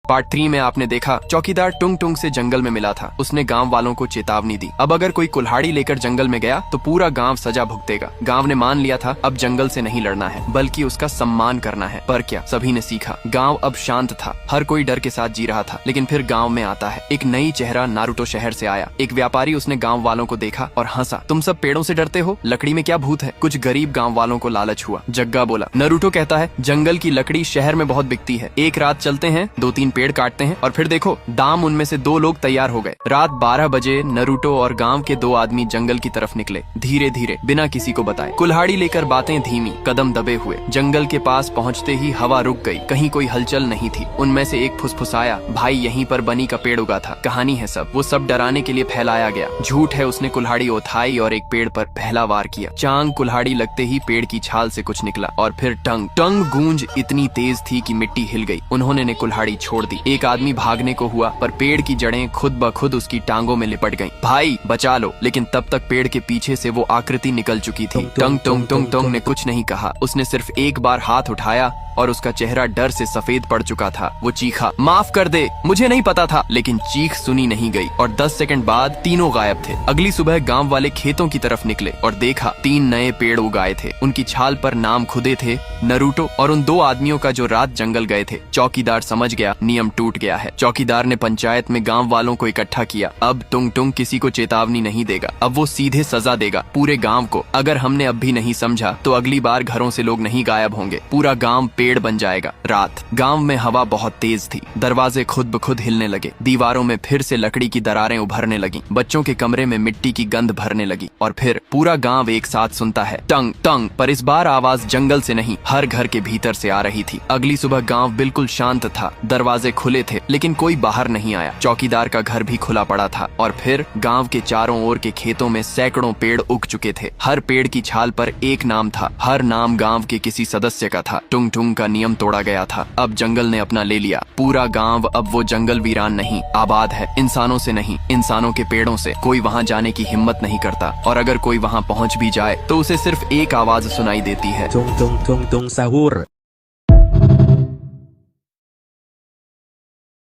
Part 3 में आपने देखा चौकीदार टुंग टुंग से जंगल में मिला था। उसने गांव वालों को चेतावनी दी, अब अगर कोई कुल्हाड़ी लेकर जंगल में गया तो पूरा गांव सजा भुगतेगा। गांव ने मान लिया था अब जंगल से नहीं लड़ना है बल्कि उसका सम्मान करना है। पर क्या सभी ने सीखा? गांव अब शांत था, हर कोई डर के साथ जी रहा था। लेकिन फिर गांव में आता है एक नई चेहरा। नारुतो शहर से आया। एक व्यापारी उसने गांव वालों को देखा और हंसा। तुम सब पेड़ों से डरते हो, लकड़ी में क्या भूत है? कुछ गरीब गांव वालों को लालच हुआ। जग्गा बोला, नारुतो कहता है जंगल की लकड़ी शहर में बहुत बिकती है। एक रात चलते हैं, 2-3 पेड़ काटते हैं और फिर देखो दाम उनमें से 2 लोग तैयार हो गए। रात 12 बजे नारुतो और गांव के 2 आदमी जंगल की तरफ निकले, धीरे धीरे बिना किसी को बताए। कुल्हाड़ी लेकर, बातें धीमी, कदम दबे हुए। जंगल के पास पहुंचते ही हवा रुक गई, कहीं कोई हलचल नहीं थी। उनमें से एक फुसफुसाया, भाई यहीं पर बनी का पेड़ उगा था। कहानी है सब, वो सब डराने के लिए फैलाया गया। झूठ है। उसने कुल्हाड़ी उठाई और एक पेड़ पर पहला वार किया। चांग कुल्हाड़ी लगते ही पेड़ की छाल से कुछ निकला और फिर टंग टंग गूंज इतनी तेज थी कि मिट्टी हिल गई। उन्होंने ने कुल्हाड़ी छोड़ दी। एक आदमी भागने को हुआ पर पेड़ की जड़ें खुद ब खुद उसकी टांगों में लिपट गईं। भाई बचा लो। लेकिन तब तक पेड़ के पीछे से वो आकृति निकल चुकी थी। टंग टंग टंग टंग ने कुछ नहीं कहा। उसने सिर्फ एक बार हाथ उठाया और उसका चेहरा डर से सफेद पड़ चुका था। वो चीखा, माफ कर दे, मुझे नहीं पता था। लेकिन चीख सुनी नहीं गई और 10 सेकंड बाद तीनों गायब थे। अगली सुबह गांव वाले खेतों की तरफ निकले और देखा 3 नए पेड़ उगाए थे। उनकी छाल पर नाम खुदे थे, नारुतो और उन 2 आदमियों का जो रात जंगल गए थे। चौकीदार समझ गया नियम टूट गया है। चौकीदार ने पंचायत में गांव वालों को इकट्ठा किया। अब टुंग टुंग किसी को चेतावनी नहीं देगा, अब वो सीधे सजा देगा पूरे गांव को। अगर हमने अब भी नहीं समझा तो अगली बार घरों से लोग नहीं गायब होंगे, पूरा गांव पेड़ बन जाएगा। रात गांव में हवा बहुत तेज थी। दरवाजे खुद ब खुद हिलने लगे। दीवारों में फिर से लकड़ी की दरारें उभरने लगी। बच्चों के कमरे में मिट्टी की गंध भरने लगी और फिर पूरा गांव एक साथ सुनता है, टंग टंग। पर इस बार आवाज जंगल से नहीं, हर घर के भीतर से आ रही थी। अगली सुबह गांव बिल्कुल शांत था। दरवाजे खुले थे लेकिन कोई बाहर नहीं आया। चौकीदार का घर भी खुला पड़ा था और फिर गांव के चारों ओर के खेतों में सैकड़ों पेड़ उग चुके थे। हर पेड़ की छाल पर एक नाम था। हर नाम गांव के किसी सदस्य का था। टुंग टुंग का नियम तोड़ा गया था। अब जंगल ने अपना ले लिया। पूरा गांव अब वो जंगल वीरान नहीं, आबाद है। इंसानों से नहीं, इंसानों के पेड़ों से। कोई वहां जाने की हिम्मत नहीं करता और अगर कोई वहां पहुंच भी जाए तो उसे सिर्फ एक आवाज सुनाई देती है, tung tung tung tung sahur.